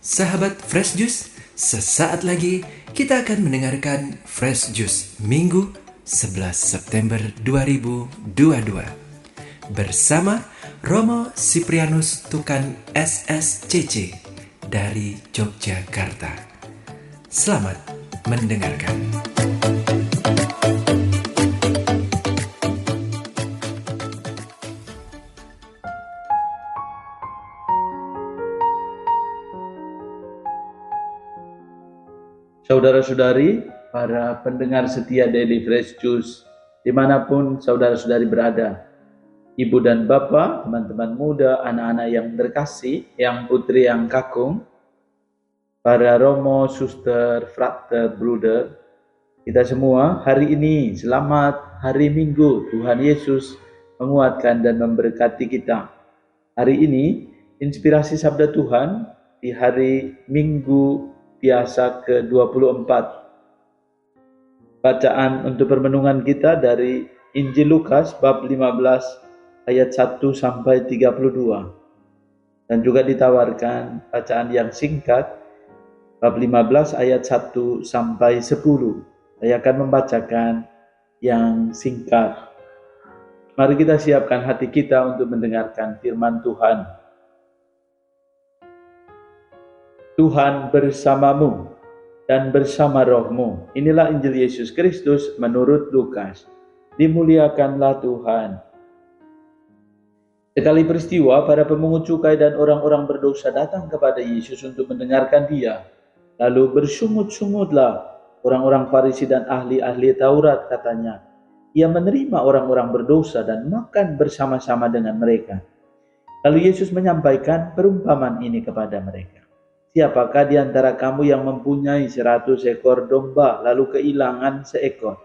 Sahabat Fresh Juice, sesaat lagi kita akan mendengarkan Fresh Juice Minggu 11 September 2022 bersama Romo Siprianus Tukan SSCC dari Yogyakarta. Selamat mendengarkan. Saudara-saudari, para pendengar setia Daily Fresh Juice, dimanapun saudara-saudari berada, ibu dan bapak, teman-teman muda, anak-anak yang terkasih, yang putri yang kakung, para romo, suster, frater, bruder, kita semua hari ini selamat hari Minggu. Tuhan Yesus menguatkan dan memberkati kita. Hari ini inspirasi sabda Tuhan di hari Minggu biasa ke-24. Bacaan untuk permenungan kita dari Injil Lukas bab 15 ayat 1 sampai 32. Dan juga ditawarkan bacaan yang singkat bab 15 ayat 1 sampai 10. Saya akan membacakan yang singkat. Mari kita siapkan hati kita untuk mendengarkan firman Tuhan. Tuhan bersamamu dan bersama rohmu. Inilah Injil Yesus Kristus menurut Lukas. Dimuliakanlah Tuhan. Sekali peristiwa, para pemungut cukai dan orang-orang berdosa datang kepada Yesus untuk mendengarkan Dia. Lalu bersungut-sungutlah orang-orang Farisi dan ahli-ahli Taurat, katanya. Ia menerima orang-orang berdosa dan makan bersama-sama dengan mereka. Lalu Yesus menyampaikan perumpamaan ini kepada mereka. Siapakah di antara kamu yang mempunyai 100 ekor domba lalu kehilangan seekor,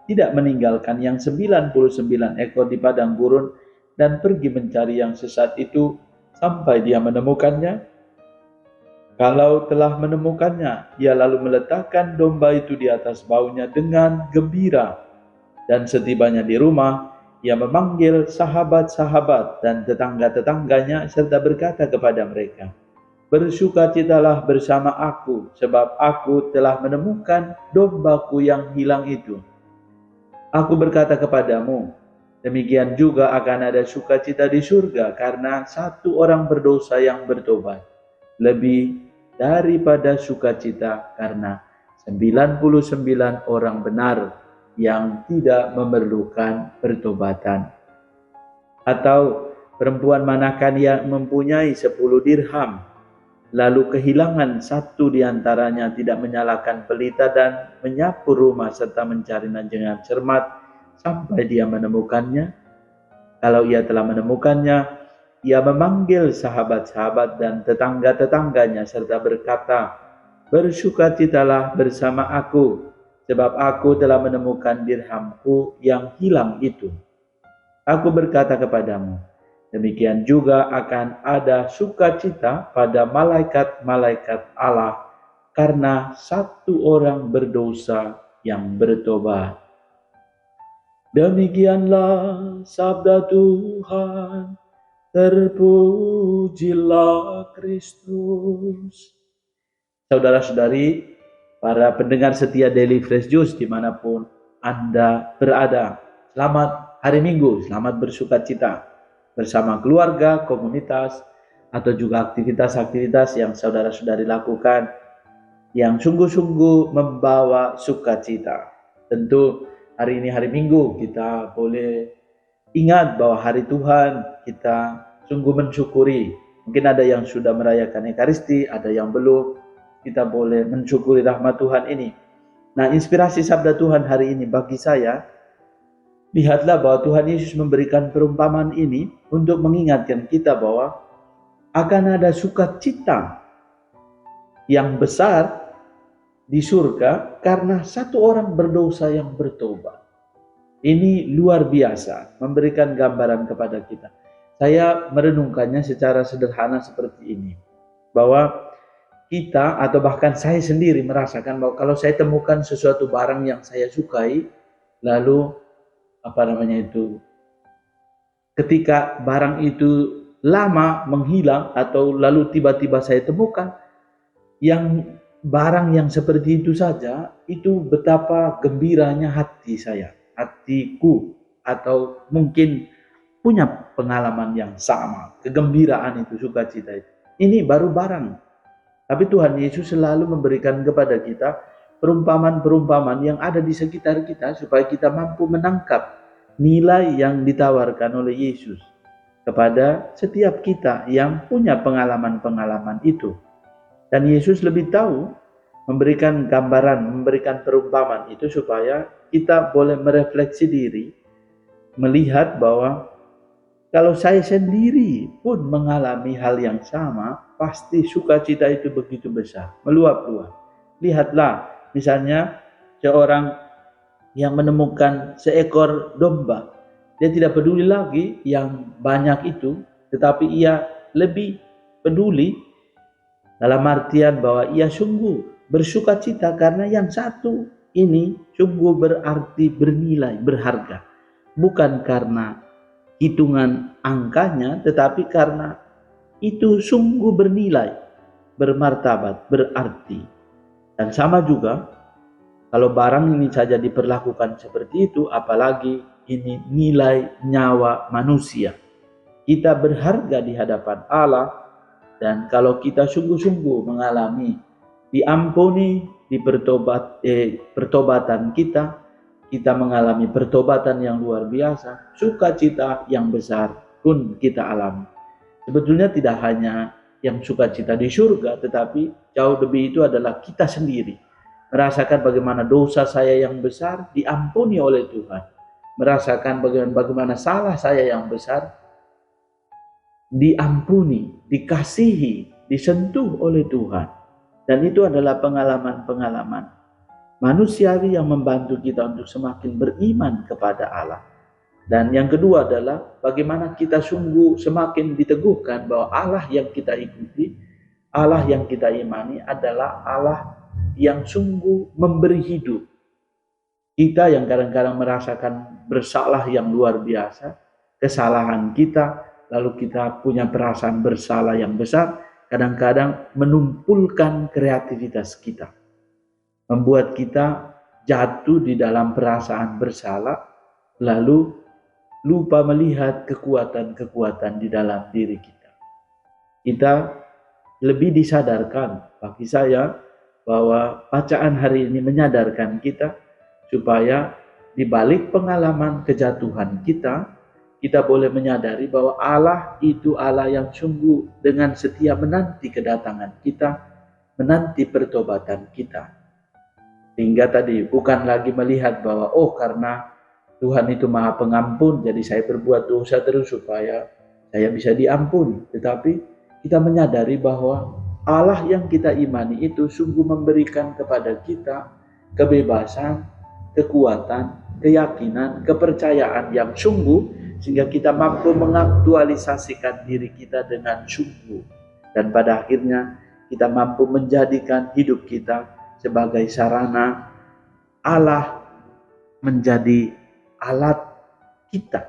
tidak meninggalkan yang 99 ekor di padang gurun dan pergi mencari yang sesat itu sampai dia menemukannya? Kalau telah menemukannya, ia lalu meletakkan domba itu di atas baunya dengan gembira. Dan setibanya di rumah, ia memanggil sahabat-sahabat dan tetangga-tetangganya serta berkata kepada mereka, "Bersukacitalah bersama aku, sebab aku telah menemukan dombaku yang hilang itu. Aku berkata kepadamu, demikian juga akan ada sukacita di surga karena satu orang berdosa yang bertobat, lebih daripada sukacita karena 99 orang benar yang tidak memerlukan pertobatan. Atau perempuan manakah yang mempunyai 10 dirham, lalu kehilangan satu di antaranya, tidak menyalakan pelita dan menyapu rumah serta mencarinya dengan cermat sampai dia menemukannya? Kalau ia telah menemukannya, ia memanggil sahabat-sahabat dan tetangga-tetangganya serta berkata, "Bersukacitalah bersama aku, sebab aku telah menemukan dirhamku yang hilang itu." Aku berkata kepadamu, demikian juga akan ada sukacita pada malaikat-malaikat Allah karena satu orang berdosa yang bertobat. Demikianlah sabda Tuhan. Terpujilah Kristus. Saudara-saudari, para pendengar setia Daily Fresh Juice dimanapun Anda berada, selamat hari Minggu, selamat bersukacita bersama keluarga, komunitas, atau juga aktivitas-aktivitas yang saudara-saudari lakukan yang sungguh-sungguh membawa sukacita. Tentu hari ini hari Minggu, kita boleh ingat bahwa hari Tuhan kita sungguh mensyukuri. Mungkin ada yang sudah merayakan Ekaristi, ada yang belum. Kita boleh mensyukuri rahmat Tuhan ini. Nah, inspirasi sabda Tuhan hari ini bagi saya, lihatlah bahwa Tuhan Yesus memberikan perumpamaan ini untuk mengingatkan kita bahwa akan ada sukacita yang besar di surga karena satu orang berdosa yang bertobat. Ini luar biasa, memberikan gambaran kepada kita. Saya merenungkannya secara sederhana seperti ini, bahwa kita atau bahkan saya sendiri merasakan bahwa kalau saya temukan sesuatu barang yang saya sukai, lalu ketika barang itu lama menghilang atau lalu tiba-tiba saya temukan, Yang barang yang seperti itu saja, itu betapa gembiranya hati saya, hatiku, atau mungkin punya pengalaman yang sama, kegembiraan itu, sukacita itu. Ini baru barang. Tapi Tuhan Yesus selalu memberikan kepada kita perumpamaan-perumpamaan yang ada di sekitar kita supaya kita mampu menangkap nilai yang ditawarkan oleh Yesus kepada setiap kita yang punya pengalaman-pengalaman itu. Dan Yesus lebih tahu memberikan gambaran, memberikan perumpamaan itu supaya kita boleh merefleksi diri, melihat bahwa kalau saya sendiri pun mengalami hal yang sama, pasti sukacita itu begitu besar, meluap-luap. Lihatlah, misalnya seorang yang menemukan seekor domba. Dia tidak peduli lagi yang banyak itu, tetapi ia lebih peduli dalam artian bahwa ia sungguh bersukacita karena yang satu ini sungguh berarti, bernilai, berharga. Bukan karena hitungan angkanya, tetapi karena itu sungguh bernilai, bermartabat, berarti. Dan sama juga, kalau barang ini saja diperlakukan seperti itu, apalagi ini nilai nyawa manusia. Kita berharga di hadapan Allah, dan kalau kita sungguh-sungguh mengalami diampuni di pertobatan kita mengalami pertobatan yang luar biasa, sukacita yang besar pun kita alami. Sebetulnya tidak hanya yang sukacita di surga, tetapi jauh lebih itu adalah kita sendiri. Merasakan bagaimana dosa saya yang besar diampuni oleh Tuhan. Merasakan bagaimana salah saya yang besar diampuni, dikasihi, disentuh oleh Tuhan. Dan itu adalah pengalaman-pengalaman manusiawi yang membantu kita untuk semakin beriman kepada Allah. Dan yang kedua adalah bagaimana kita sungguh semakin diteguhkan bahwa Allah yang kita ikuti, Allah yang kita imani adalah Allah yang sungguh memberi hidup. Kita yang kadang-kadang merasakan bersalah yang luar biasa, kesalahan kita, lalu kita punya perasaan bersalah yang besar, kadang-kadang menumpulkan kreativitas kita, membuat kita jatuh di dalam perasaan bersalah, lalu lupa melihat kekuatan-kekuatan di dalam diri kita. Kita lebih disadarkan, bagi saya, bahwa bacaan hari ini menyadarkan kita supaya di balik pengalaman kejatuhan kita, kita boleh menyadari bahwa Allah itu Allah yang sungguh dengan setia menanti kedatangan kita, menanti pertobatan kita. Sehingga tadi bukan lagi melihat bahwa karena Tuhan itu Maha Pengampun, jadi saya berbuat dosa terus supaya saya bisa diampuni. Tetapi kita menyadari bahwa Allah yang kita imani itu sungguh memberikan kepada kita kebebasan, kekuatan, keyakinan, kepercayaan yang sungguh, sehingga kita mampu mengaktualisasikan diri kita dengan sungguh. Dan pada akhirnya kita mampu menjadikan hidup kita sebagai sarana Allah menjadi alat kita,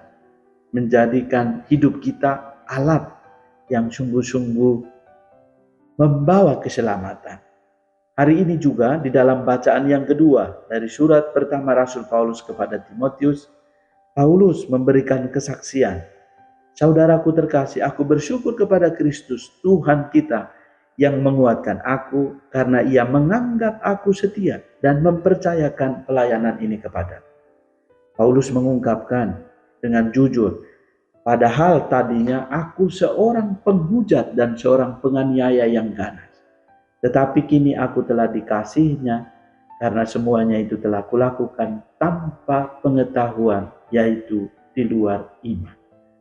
menjadikan hidup kita alat yang sungguh-sungguh membawa keselamatan. Hari ini juga di dalam bacaan yang kedua dari surat pertama Rasul Paulus kepada Timotius, Paulus memberikan kesaksian. Saudaraku terkasih, aku bersyukur kepada Kristus Tuhan kita yang menguatkan aku karena ia menganggap aku setia dan mempercayakan pelayanan ini kepada. Paulus mengungkapkan dengan jujur, padahal tadinya aku seorang penghujat dan seorang penganiaya yang ganas. Tetapi kini aku telah dikasihinya karena semuanya itu telah kulakukan tanpa pengetahuan, yaitu di luar iman.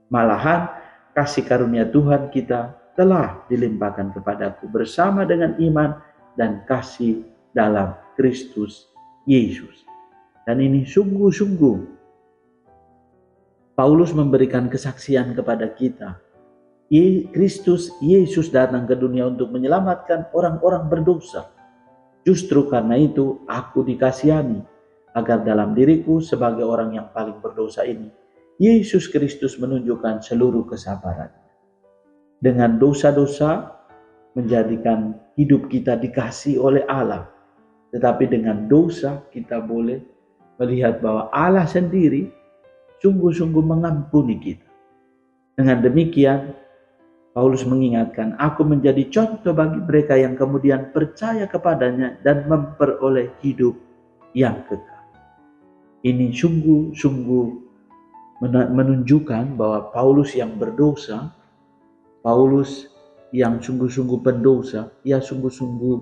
Malahan kasih karunia Tuhan kita telah dilimpahkan kepadaku bersama dengan iman dan kasih dalam Kristus Yesus. Dan ini sungguh-sungguh Paulus memberikan kesaksian kepada kita. Kristus Yesus datang ke dunia untuk menyelamatkan orang-orang berdosa. Justru karena itu aku dikasihani, agar dalam diriku sebagai orang yang paling berdosa ini, Yesus Kristus menunjukkan seluruh kesabaran. Dengan dosa-dosa menjadikan hidup kita dikasihi oleh Allah. Tetapi dengan dosa kita boleh melihat bahwa Allah sendiri sungguh-sungguh mengampuni kita. Dengan demikian, Paulus mengingatkan, aku menjadi contoh bagi mereka yang kemudian percaya kepadanya dan memperoleh hidup yang kekal. Ini sungguh-sungguh menunjukkan bahwa Paulus yang berdosa, Paulus yang sungguh-sungguh pendosa, ia sungguh-sungguh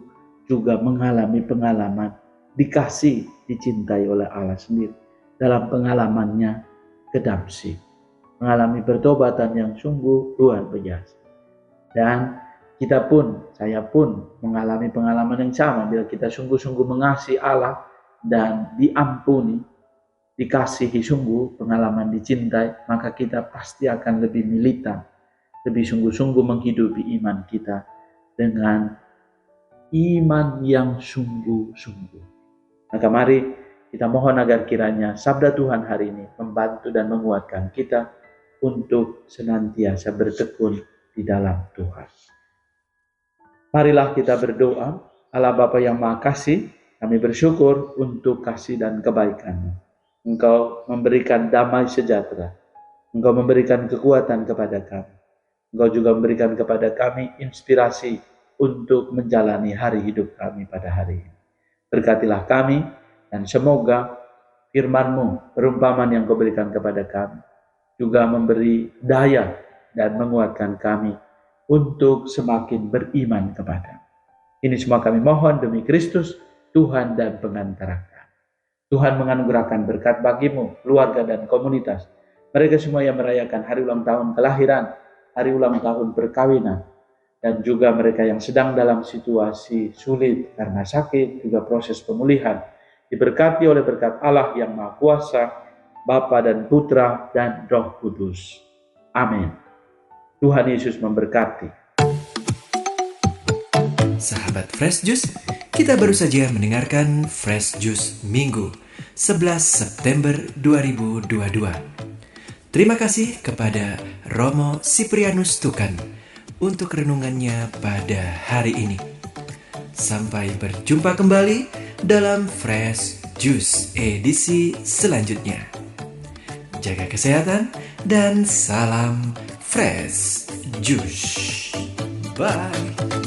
juga mengalami pengalaman dikasih, dicintai oleh Allah sendiri. Dalam pengalamannya ke Damsyik, mengalami pertobatan yang sungguh luar biasa. Dan kita pun, saya pun mengalami pengalaman yang sama. Bila kita sungguh-sungguh mengasihi Allah dan diampuni, dikasihi sungguh, pengalaman dicintai, maka kita pasti akan lebih militan, lebih sungguh-sungguh menghidupi iman kita dengan iman yang sungguh-sungguh. Maka mari kita mohon agar kiranya sabda Tuhan hari ini membantu dan menguatkan kita untuk senantiasa bertekun di dalam Tuhan. Marilah kita berdoa. Allah Bapa yang Maha Kasih, kami bersyukur untuk kasih dan kebaikan-Mu. Engkau memberikan damai sejahtera. Engkau memberikan kekuatan kepada kami. Engkau juga memberikan kepada kami inspirasi untuk menjalani hari hidup kami pada hari ini. Berkatilah kami dan semoga firman-Mu, perumpamaan yang Kau berikan kepada kami, juga memberi daya dan menguatkan kami untuk semakin beriman kepada. Ini semua kami mohon demi Kristus, Tuhan dan pengantara kami. Tuhan menganugerahkan berkat bagimu, keluarga dan komunitas. Mereka semua yang merayakan hari ulang tahun kelahiran, hari ulang tahun perkawinan, dan juga mereka yang sedang dalam situasi sulit karena sakit, juga proses pemulihan. Diberkati oleh berkat Allah yang Maha Kuasa, Bapa dan Putra dan Roh Kudus. Amin. Tuhan Yesus memberkati. Sahabat Fresh Juice, kita baru saja mendengarkan Fresh Juice Minggu 11 September 2022. Terima kasih kepada Romo Siprianus Tukan untuk renungannya pada hari ini. Sampai berjumpa kembali dalam Fresh Juice edisi selanjutnya. Jaga kesehatan dan salam Fresh Juice. Bye.